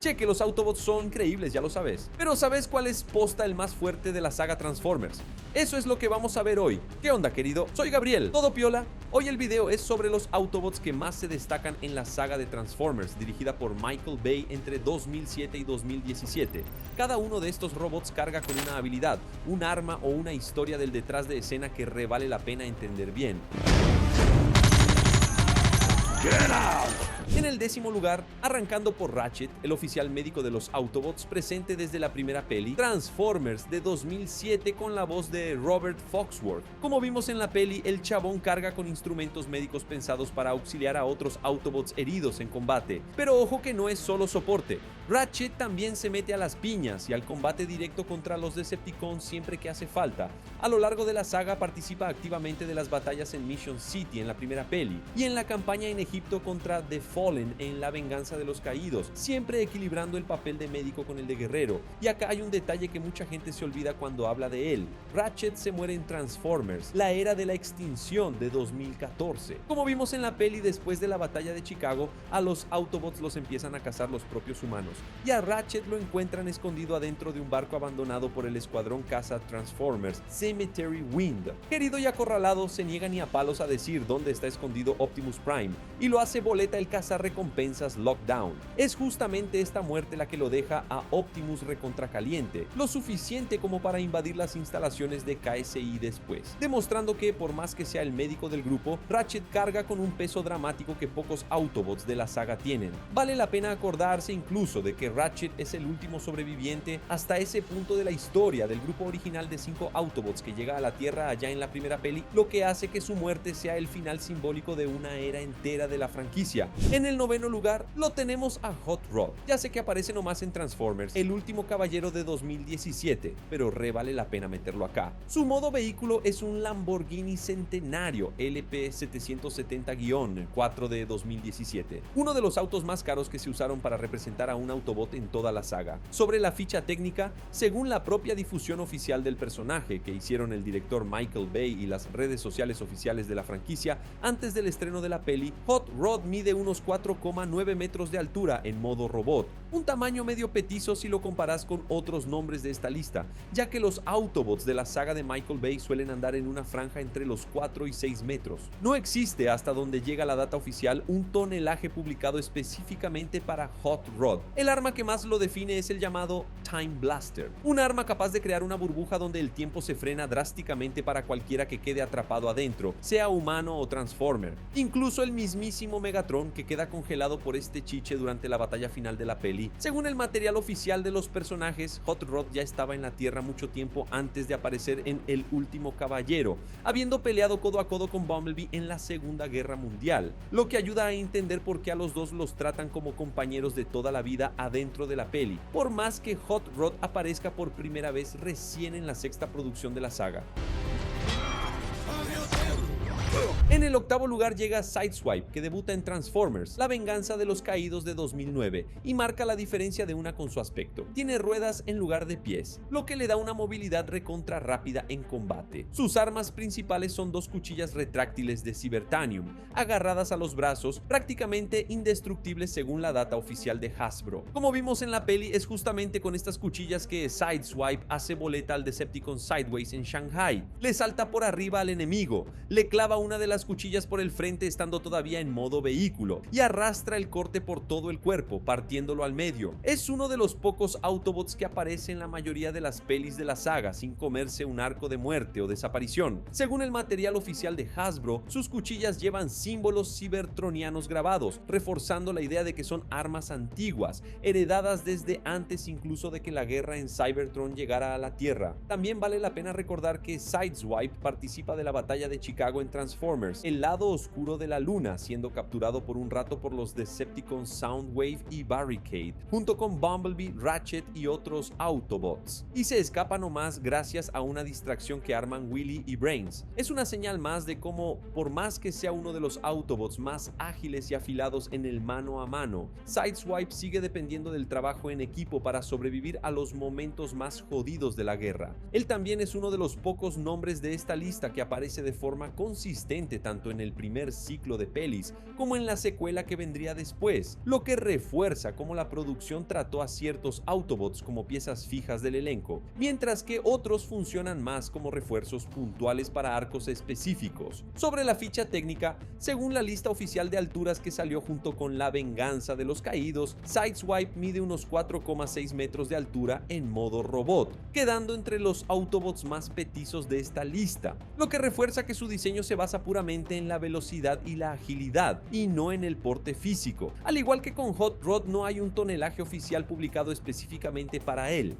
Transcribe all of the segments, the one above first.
Che, que los Autobots son increíbles, ya lo sabes. Pero ¿sabes cuál es posta el más fuerte de la saga Transformers? Eso es lo que vamos a ver hoy. ¿Qué onda, querido? Soy Gabriel, ¿todo piola? Hoy el video es sobre los Autobots que más se destacan en la saga de Transformers, dirigida por Michael Bay entre 2007 y 2017. Cada uno de estos robots carga con una habilidad, un arma o una historia del detrás de escena que vale la pena entender bien. Get out! En el 10º lugar, arrancando por Ratchet, el oficial médico de los Autobots presente desde la primera peli, Transformers de 2007 con la voz de Robert Foxworth. Como vimos en la peli, el chabón carga con instrumentos médicos pensados para auxiliar a otros Autobots heridos en combate. Pero ojo que no es solo soporte. Ratchet también se mete a las piñas y al combate directo contra los Decepticons siempre que hace falta. A lo largo de la saga participa activamente de las batallas en Mission City en la primera peli y en la campaña en Egipto contra The Fallen en La Venganza de los Caídos, siempre equilibrando el papel de médico con el de guerrero. Y acá hay un detalle que mucha gente se olvida cuando habla de él. Ratchet se muere en Transformers, la era de la extinción de 2014. Como vimos en la peli, después de la batalla de Chicago, a los Autobots los empiezan a cazar los propios humanos, y a Ratchet lo encuentran escondido adentro de un barco abandonado por el escuadrón caza Transformers, Cemetery Wind. Querido y acorralado, se niega ni a palos a decir dónde está escondido Optimus Prime, y lo hace boleta el cazarrecompensas Lockdown. Es justamente esta muerte la que lo deja a Optimus recontracaliente, lo suficiente como para invadir las instalaciones de KSI después, demostrando que por más que sea el médico del grupo, Ratchet carga con un peso dramático que pocos Autobots de la saga tienen. Vale la pena acordarse incluso de que Ratchet es el último sobreviviente hasta ese punto de la historia del grupo original de 5 Autobots que llega a la Tierra allá en la primera peli, lo que hace que su muerte sea el final simbólico de una era entera de la franquicia. En el 9º lugar lo tenemos a Hot Rod. Ya sé que aparece nomás en Transformers, el último caballero de 2017, pero vale la pena meterlo acá. Su modo vehículo es un Lamborghini Centenario LP770-4 de 2017, uno de los autos más caros que se usaron para representar a un Autobot en toda la saga. Sobre la ficha técnica, según la propia difusión oficial del personaje que hicieron el director Michael Bay y las redes sociales oficiales de la franquicia antes del estreno de la peli, Hot Rod mide unos 4,9 metros de altura en modo robot, un tamaño medio petizo si lo comparas con otros nombres de esta lista, ya que los Autobots de la saga de Michael Bay suelen andar en una franja entre los 4 y 6 metros. No existe, hasta donde llega la data oficial, un tonelaje publicado específicamente para Hot Rod. El arma que más lo define es el llamado Time Blaster, un arma capaz de crear una burbuja donde el tiempo se frena drásticamente para cualquiera que quede atrapado adentro, sea humano o Transformer. Incluso el mismísimo Megatron, que queda congelado por este chiche durante la batalla final de la peli. Según el material oficial de los personajes, Hot Rod ya estaba en la Tierra mucho tiempo antes de aparecer en El Último Caballero, habiendo peleado codo a codo con Bumblebee en la Segunda Guerra Mundial, lo que ayuda a entender por qué a los dos los tratan como compañeros de toda la vida adentro de la peli, por más que Hot Rod aparezca por primera vez recién en la 6ª producción de la saga. En el 8º lugar llega Sideswipe, que debuta en Transformers, La Venganza de los Caídos de 2009, y marca la diferencia de una con su aspecto. Tiene ruedas en lugar de pies, lo que le da una movilidad recontra rápida en combate. Sus armas principales son 2 cuchillas retráctiles de Cybertanium, agarradas a los brazos, prácticamente indestructibles según la data oficial de Hasbro. Como vimos en la peli, es justamente con estas cuchillas que Sideswipe hace boleta al Decepticon Sideways en Shanghai. Le salta por arriba al enemigo, le clava una de las cuchillas por el frente estando todavía en modo vehículo y arrastra el corte por todo el cuerpo, partiéndolo al medio. Es uno de los pocos Autobots que aparece en la mayoría de las pelis de la saga sin comerse un arco de muerte o desaparición. Según el material oficial de Hasbro, sus cuchillas llevan símbolos cibertronianos grabados, reforzando la idea de que son armas antiguas, heredadas desde antes incluso de que la guerra en Cybertron llegara a la Tierra. También vale la pena recordar que Sideswipe participa de la batalla de Chicago en Transformers, el lado oscuro de la luna, siendo capturado por un rato por los Decepticons Soundwave y Barricade, junto con Bumblebee, Ratchet y otros Autobots, y se escapa nomás gracias a una distracción que arman Willy y Brains. Es una señal más de cómo, por más que sea uno de los Autobots más ágiles y afilados en el mano a mano, Sideswipe sigue dependiendo del trabajo en equipo para sobrevivir a los momentos más jodidos de la guerra. Él también es uno de los pocos nombres de esta lista que aparece de forma consistente presente tanto en el primer ciclo de pelis como en la secuela que vendría después, lo que refuerza cómo la producción trató a ciertos Autobots como piezas fijas del elenco, mientras que otros funcionan más como refuerzos puntuales para arcos específicos. Sobre la ficha técnica, según la lista oficial de alturas que salió junto con La Venganza de los Caídos, Sideswipe mide unos 4,6 metros de altura en modo robot, quedando entre los Autobots más petizos de esta lista, lo que refuerza que su diseño se basa puramente en la velocidad y la agilidad, y no en el porte físico. Al igual que con Hot Rod, no hay un tonelaje oficial publicado específicamente para él.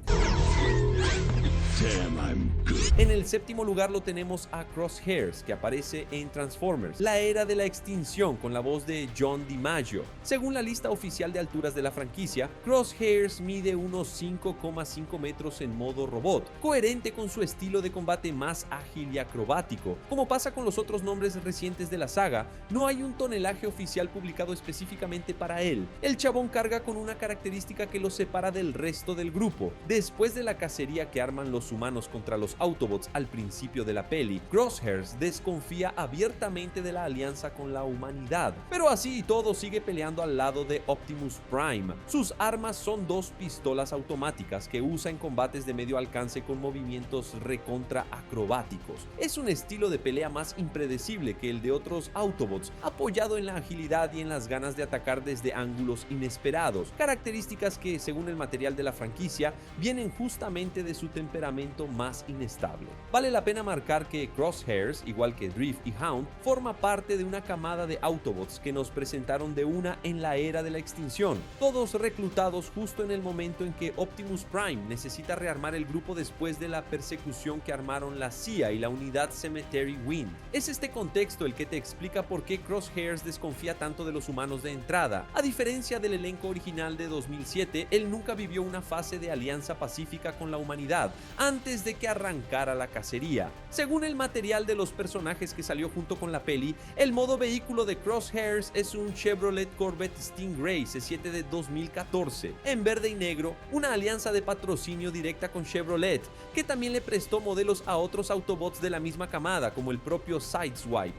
En el séptimo lugar lo tenemos a Crosshairs, que aparece en Transformers, la era de la extinción, con la voz de John DiMaggio. Según la lista oficial de alturas de la franquicia, Crosshairs mide unos 5,5 metros en modo robot, coherente con su estilo de combate más ágil y acrobático. Como pasa con los otros nombres recientes de la saga, no hay un tonelaje oficial publicado específicamente para él. El chabón carga con una característica que lo separa del resto del grupo. Después de la cacería que arman los humanos contra los Autobots al principio de la peli, Crosshairs desconfía abiertamente de la alianza con la humanidad, pero así y todo sigue peleando al lado de Optimus Prime. Sus armas son dos pistolas automáticas que usa en combates de medio alcance con movimientos recontra acrobáticos. Es un estilo de pelea más impredecible que el de otros Autobots, apoyado en la agilidad y en las ganas de atacar desde ángulos inesperados, características que, según el material de la franquicia, vienen justamente de su temperamento más inestable. Vale la pena marcar que Crosshairs, igual que Drift y Hound, forma parte de una camada de Autobots que nos presentaron de una en la era de la extinción, todos reclutados justo en el momento en que Optimus Prime necesita rearmar el grupo después de la persecución que armaron la CIA y la unidad Cemetery Wind. Es este contexto el que te explica por qué Crosshairs desconfía tanto de los humanos de entrada. A diferencia del elenco original de 2007, él nunca vivió una fase de alianza pacífica con la humanidad antes de que arrancara la cacería. Según el material de los personajes que salió junto con la peli, el modo vehículo de Crosshairs es un Chevrolet Corvette Stingray C7 de 2014, en verde y negro, una alianza de patrocinio directa con Chevrolet, que también le prestó modelos a otros Autobots de la misma camada, como el propio Sideswipe.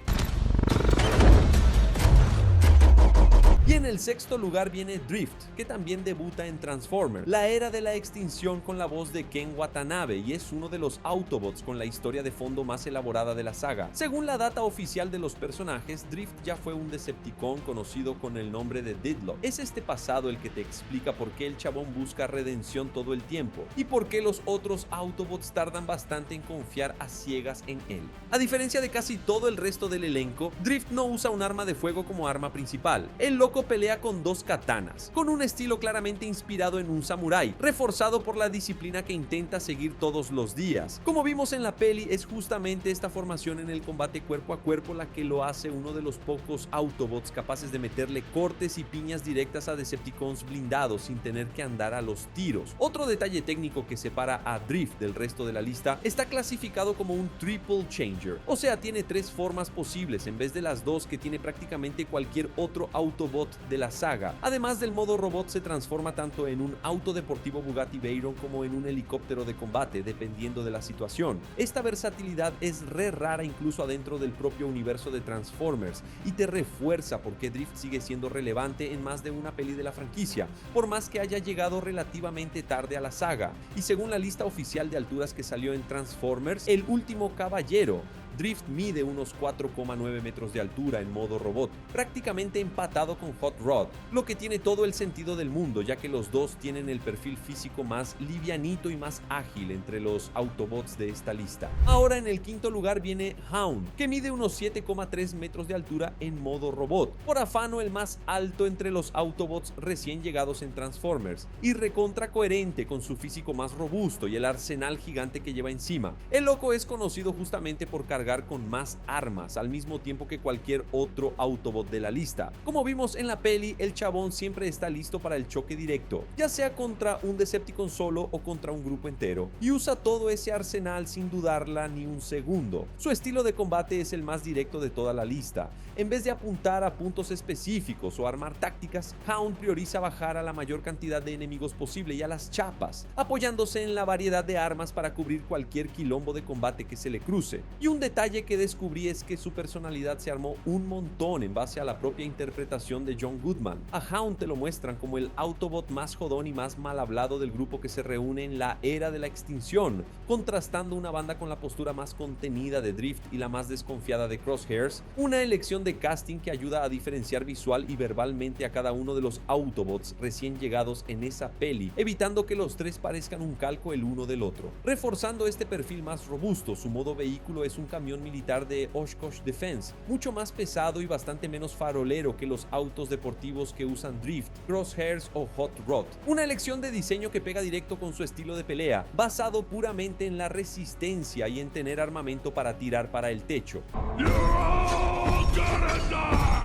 Y en el sexto lugar viene Drift, que también debuta en Transformers, la era de la extinción, con la voz de Ken Watanabe, y es uno de los Autobots con la historia de fondo más elaborada de la saga. Según la data oficial de los personajes, Drift ya fue un Decepticon conocido con el nombre de Deadlock. Es este pasado el que te explica por qué el chabón busca redención todo el tiempo, y por qué los otros Autobots tardan bastante en confiar a ciegas en él. A diferencia de casi todo el resto del elenco, Drift no usa un arma de fuego como arma principal. El loco pelea con dos katanas, con un estilo claramente inspirado en un samurái, reforzado por la disciplina que intenta seguir todos los días. Como vimos en la peli, es justamente esta formación en el combate cuerpo a cuerpo la que lo hace uno de los pocos Autobots capaces de meterle cortes y piñas directas a Decepticons blindados sin tener que andar a los tiros. Otro detalle técnico que separa a Drift del resto de la lista: está clasificado como un Triple Changer, o sea, tiene tres formas posibles en vez de las dos que tiene prácticamente cualquier otro Autobot de la saga. Además del modo robot, se transforma tanto en un auto deportivo Bugatti Veyron como en un helicóptero de combate, dependiendo de la situación. Esta versatilidad es re rara incluso adentro del propio universo de Transformers, y te refuerza por qué Drift sigue siendo relevante en más de una peli de la franquicia, por más que haya llegado relativamente tarde a la saga. Y según la lista oficial de alturas que salió en Transformers, El Último Caballero, Drift mide unos 4,9 metros de altura en modo robot, prácticamente empatado con Hot Rod, lo que tiene todo el sentido del mundo, ya que los dos tienen el perfil físico más livianito y más ágil entre los Autobots de esta lista. Ahora en el quinto lugar viene Hound, que mide unos 7,3 metros de altura en modo robot, por afano el más alto entre los Autobots recién llegados en Transformers, y recontra coherente con su físico más robusto y el arsenal gigante que lleva encima. El loco es conocido justamente por cargar con más armas al mismo tiempo que cualquier otro Autobot de la lista. Como vimos en la peli, el chabón siempre está listo para el choque directo, ya sea contra un Decepticon solo o contra un grupo entero, y usa todo ese arsenal sin dudarla ni un segundo. Su estilo de combate es el más directo de toda la lista. En vez de apuntar a puntos específicos o armar tácticas, Hound prioriza bajar a la mayor cantidad de enemigos posible y a las chapas, apoyándose en la variedad de armas para cubrir cualquier quilombo de combate que se le cruce. Y un detalle detalle que descubrí es que su personalidad se armó un montón en base a la propia interpretación de John Goodman. A Hound te lo muestran como el Autobot más jodón y más mal hablado del grupo que se reúne en la era de la extinción, contrastando una banda con la postura más contenida de Drift y la más desconfiada de Crosshairs, una elección de casting que ayuda a diferenciar visual y verbalmente a cada uno de los Autobots recién llegados en esa peli, evitando que los tres parezcan un calco el uno del otro. Reforzando este perfil más robusto, su modo vehículo es un camión militar de Oshkosh Defense, mucho más pesado y bastante menos farolero que los autos deportivos que usan Drift, Crosshairs o Hot Rod. Una elección de diseño que pega directo con su estilo de pelea, basado puramente en la resistencia y en tener armamento para tirar para el techo.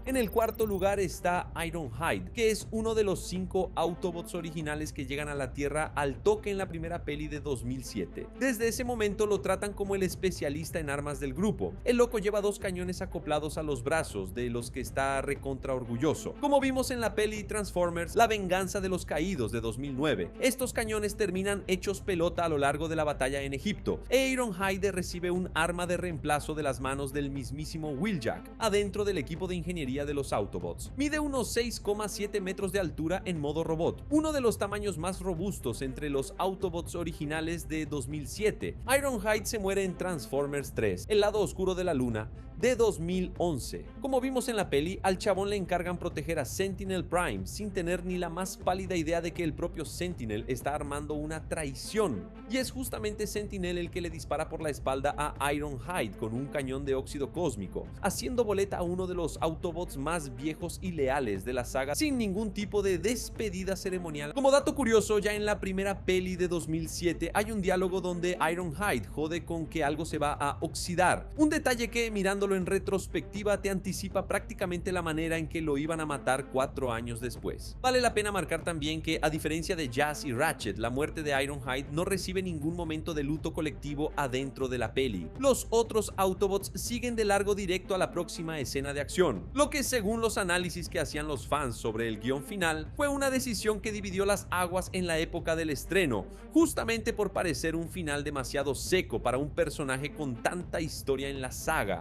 En el cuarto lugar está Ironhide, que es uno de los 5 Autobots originales que llegan a la Tierra al toque en la primera peli de 2007. Desde ese momento lo tratan como el especialista en armas del grupo. El loco lleva 2 cañones acoplados a los brazos, de los que está recontra orgulloso. Como vimos en la peli Transformers, La venganza de los caídos de 2009. Estos cañones terminan hechos pelota a lo largo de la batalla en Egipto, e Ironhide recibe un arma de reemplazo de las manos del mismísimo Wheeljack, adentro del equipo de ingeniería de los Autobots. Mide unos 6,7 metros de altura en modo robot, uno de los tamaños más robustos entre los Autobots originales de 2007. Ironhide se muere en Transformers 3, El lado oscuro de la luna, de 2011. Como vimos en la peli, al chabón le encargan proteger a Sentinel Prime sin tener ni la más pálida idea de que el propio Sentinel está armando una traición. Y es justamente Sentinel el que le dispara por la espalda a Ironhide con un cañón de óxido cósmico, haciendo boleta a uno de los Autobots más viejos y leales de la saga sin ningún tipo de despedida ceremonial. Como dato curioso, ya en la primera peli de 2007 hay un diálogo donde Ironhide jode con que algo se va a oxidar, un detalle que mirándolo en retrospectiva te anticipa prácticamente la manera en que lo iban a matar 4 años después. Vale la pena marcar también que, a diferencia de Jazz y Ratchet, la muerte de Ironhide no recibe ningún momento de luto colectivo adentro de la peli. Los otros Autobots siguen de largo directo a la próxima escena de acción, lo que, según los análisis que hacían los fans sobre el guión final, fue una decisión que dividió las aguas en la época del estreno, justamente por parecer un final demasiado seco para un personaje con tanta historia en la saga.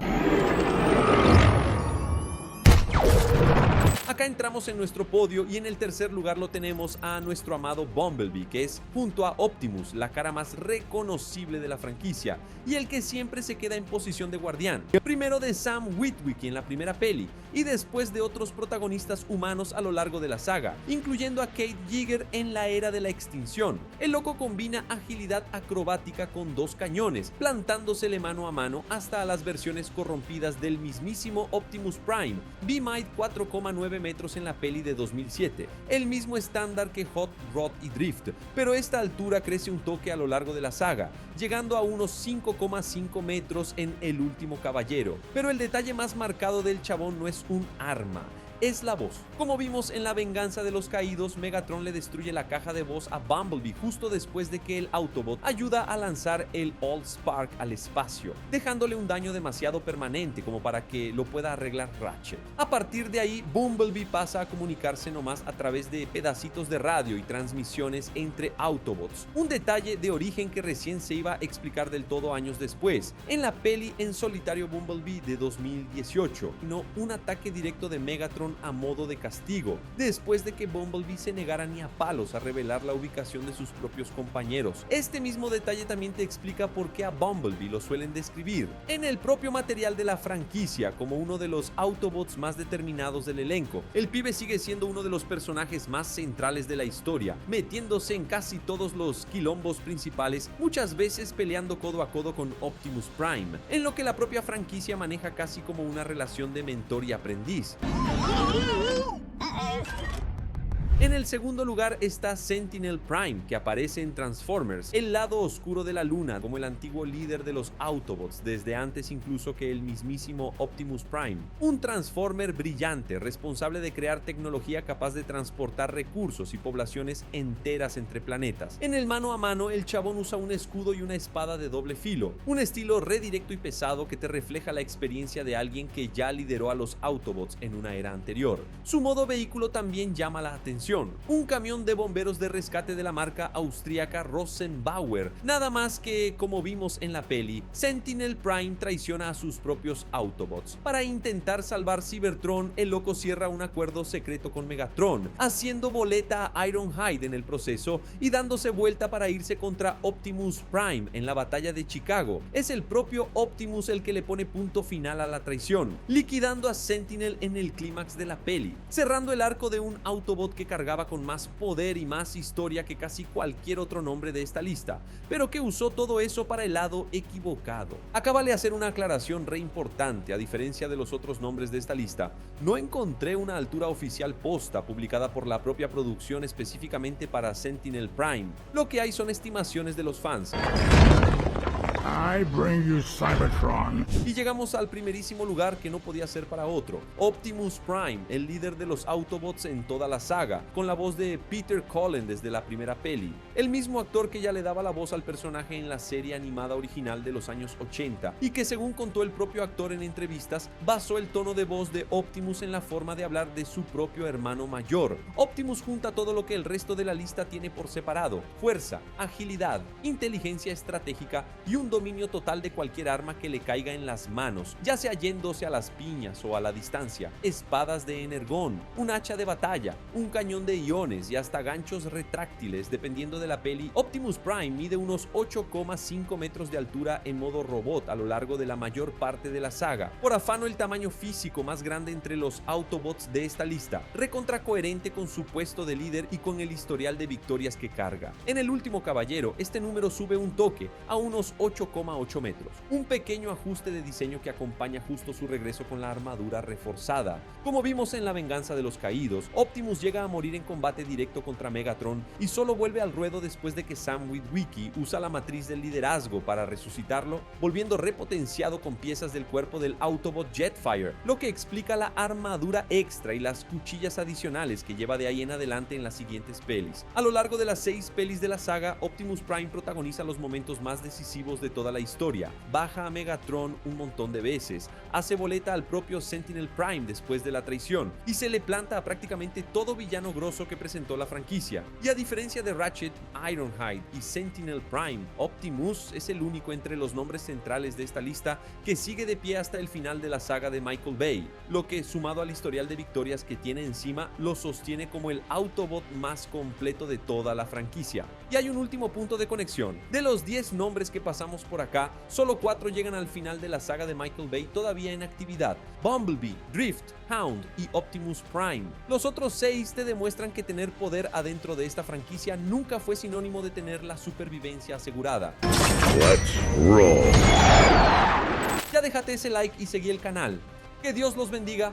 Acá entramos en nuestro podio y en el tercer lugar lo tenemos a nuestro amado Bumblebee, que es, junto a Optimus, la cara más reconocible de la franquicia y el que siempre se queda en posición de guardián. Primero de Sam Witwicky en la primera peli y después de otros protagonistas humanos a lo largo de la saga, incluyendo a Kate Yeager en la era de la extinción. El loco combina agilidad acrobática con 2 cañones, plantándosele mano a mano hasta a las versiones corrompidas del mismísimo Optimus Prime, B-Might 4,9 metros en la peli de 2007, el mismo estándar que Hot Rod y Drift, pero esta altura crece un toque a lo largo de la saga, llegando a unos 5,5 metros en El último caballero. Pero el detalle más marcado del chabón no es un arma, es la voz. Como vimos en La venganza de los caídos, Megatron le destruye la caja de voz a Bumblebee justo después de que el Autobot ayuda a lanzar el Allspark al espacio, dejándole un daño demasiado permanente como para que lo pueda arreglar Ratchet. A partir de ahí, Bumblebee pasa a comunicarse nomás a través de pedacitos de radio y transmisiones entre Autobots, un detalle de origen que recién se iba a explicar del todo años después, en la peli En solitario Bumblebee de 2018, no un ataque directo de Megatron a modo de castigo, después de que Bumblebee se negara ni a palos a revelar la ubicación de sus propios compañeros. Este mismo detalle también te explica por qué a Bumblebee lo suelen describir en el propio material de la franquicia como uno de los Autobots más determinados del elenco. El pibe sigue siendo uno de los personajes más centrales de la historia, metiéndose en casi todos los quilombos principales, muchas veces peleando codo a codo con Optimus Prime, en lo que la propia franquicia maneja casi como una relación de mentor y aprendiz. En el segundo lugar está Sentinel Prime, que aparece en Transformers, El lado oscuro de la luna, como el antiguo líder de los Autobots, desde antes incluso que el mismísimo Optimus Prime. Un Transformer brillante, responsable de crear tecnología capaz de transportar recursos y poblaciones enteras entre planetas. En el mano a mano, el chabón usa un escudo y una espada de doble filo, un estilo redirecto y pesado que te refleja la experiencia de alguien que ya lideró a los Autobots en una era anterior. Su modo vehículo también llama la atención. Megatron, un camión de bomberos de rescate de la marca austríaca Rosenbauer. Nada más que, como vimos en la peli, Sentinel Prime traiciona a sus propios Autobots. Para intentar salvar Cybertron, el loco cierra un acuerdo secreto con Megatron, haciendo boleta a Ironhide en el proceso y dándose vuelta para irse contra Optimus Prime en la batalla de Chicago. Es el propio Optimus el que le pone punto final a la traición, liquidando a Sentinel en el clímax de la peli, cerrando el arco de un Autobot que cargaba con más poder y más historia que casi cualquier otro nombre de esta lista, pero que usó todo eso para el lado equivocado. Acábale hacer una aclaración re importante. A diferencia de los otros nombres de esta lista, no encontré una altura oficial posta publicada por la propia producción específicamente para Sentinel Prime. Lo que hay son estimaciones de los fans. I bring you Cybertron. Y llegamos al primerísimo lugar, que no podía ser para otro: Optimus Prime, el líder de los Autobots en toda la saga, con la voz de Peter Cullen desde la primera peli, el mismo actor que ya le daba la voz al personaje en la serie animada original de los años 80, y que, según contó el propio actor en entrevistas, basó el tono de voz de Optimus en la forma de hablar de su propio hermano mayor. Optimus junta todo lo que el resto de la lista tiene por separado: fuerza, agilidad, inteligencia estratégica y un dominio total de cualquier arma que le caiga en las manos, ya sea yéndose a las piñas o a la distancia, espadas de energón, un hacha de batalla, un cañón de iones y hasta ganchos retráctiles dependiendo de la peli. Optimus Prime mide unos 8,5 metros de altura en modo robot a lo largo de la mayor parte de la saga, por afano el tamaño físico más grande entre los Autobots de esta lista, recontra coherente con su puesto de líder y con el historial de victorias que carga. En El Último Caballero, este número sube un toque a unos 8,8 metros, un pequeño ajuste de diseño que acompaña justo su regreso con la armadura reforzada. Como vimos en La Venganza de los Caídos, Optimus llega a morir en combate directo contra Megatron y solo vuelve al ruedo después de que Sam Witwicky usa la matriz del liderazgo para resucitarlo, volviendo repotenciado con piezas del cuerpo del Autobot Jetfire, lo que explica la armadura extra y las cuchillas adicionales que lleva de ahí en adelante en las siguientes pelis. A lo largo de las 6 pelis de la saga, Optimus Prime protagoniza los momentos más decisivos de toda la historia. Baja a Megatron un montón de veces, hace boleta al propio Sentinel Prime después de la traición y se le planta a prácticamente todo villano grosso que presentó la franquicia. Y a diferencia de Ratchet, Ironhide y Sentinel Prime, Optimus es el único entre los nombres centrales de esta lista que sigue de pie hasta el final de la saga de Michael Bay, lo que, sumado al historial de victorias que tiene encima, lo sostiene como el Autobot más completo de toda la franquicia. Y hay un último punto de conexión: de los 10 nombres que pasamos por acá, solo 4 llegan al final de la saga de Michael Bay todavía en actividad: Bumblebee, Drift, Hound y Optimus Prime. Los otros 6 te demuestran que tener poder adentro de esta franquicia nunca fue sinónimo de tener la supervivencia asegurada. Let's roll. Ya déjate ese like y seguí el canal. Que Dios los bendiga